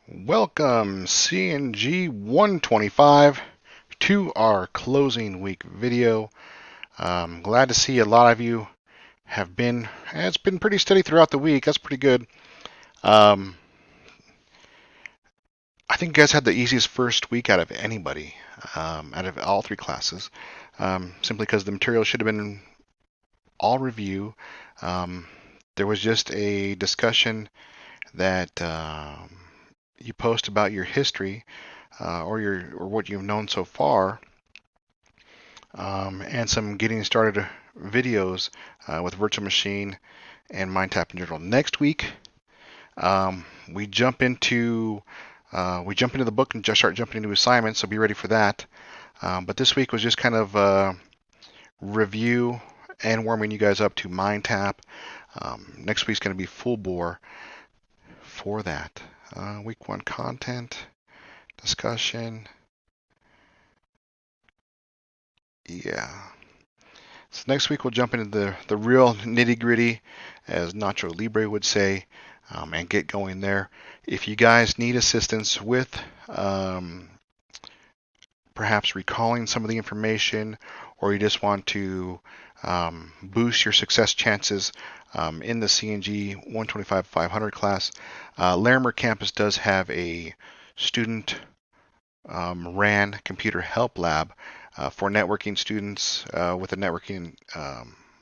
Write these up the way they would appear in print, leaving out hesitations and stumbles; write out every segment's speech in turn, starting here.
Welcome CNG 125 to our closing week video. Glad to see a lot of you have been, it's been pretty steady throughout the week. That's pretty good. Um, I think you guys had the easiest first week out of anybody, out of all three classes, simply because the material should have been all review. Um, there was just a discussion that you post about your history or what you've known so far, and some getting started videos with virtual machine and MindTap in general. Next week, um, we jump into the book and just start jumping into assignments. So be ready for that. But this week was just kind of review and warming you guys up to MindTap. Next week's going to be full bore for that. Week one content discussion. Yeah. So next week we'll jump into the real nitty gritty, as Nacho Libre would say, and get going there. If you guys need assistance with perhaps recalling some of the information, or you just want to boost your success chances in the CNG 125-500 class, Larimer campus does have a student ran computer help lab for networking students with a networking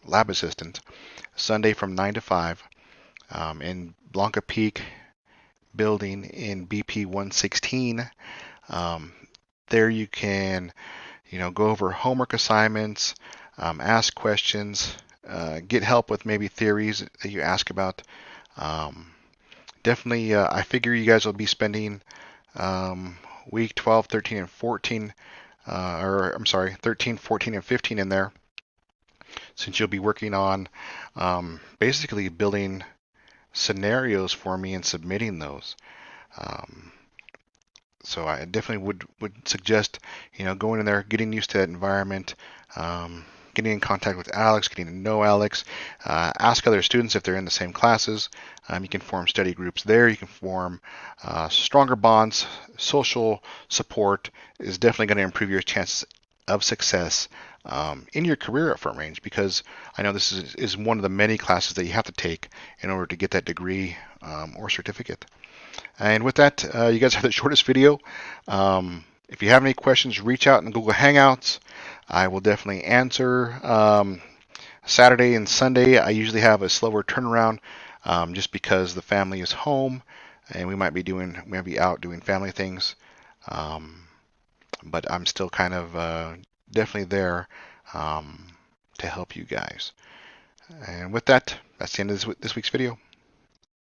lab assistant, Sunday from 9 to 5 in Blanca Peak building in BP 116. There you can, go over homework assignments, ask questions, get help with maybe theories that you ask about. Definitely, I figure you guys will be spending week 12, 13, and 14, or I'm sorry, 13, 14, and 15 in there, since you'll be working on basically building scenarios for me and submitting those. Um, so I definitely would suggest, going in there, getting used to that environment, getting in contact with Alex, getting to know Alex, ask other students if they're in the same classes. You can form study groups there. You can form stronger bonds. Social support is definitely going to improve your chances of success in your career at Front Range, because I know this is one of the many classes that you have to take in order to get that degree or certificate. And with that, you guys have the shortest video. If you have any questions, reach out in Google Hangouts. I will definitely answer. Saturday and Sunday, I usually have a slower turnaround just because the family is home and we might be out doing family things. Um, but I'm still kind of definitely there to help you guys. And with that, that's the end of this week's video.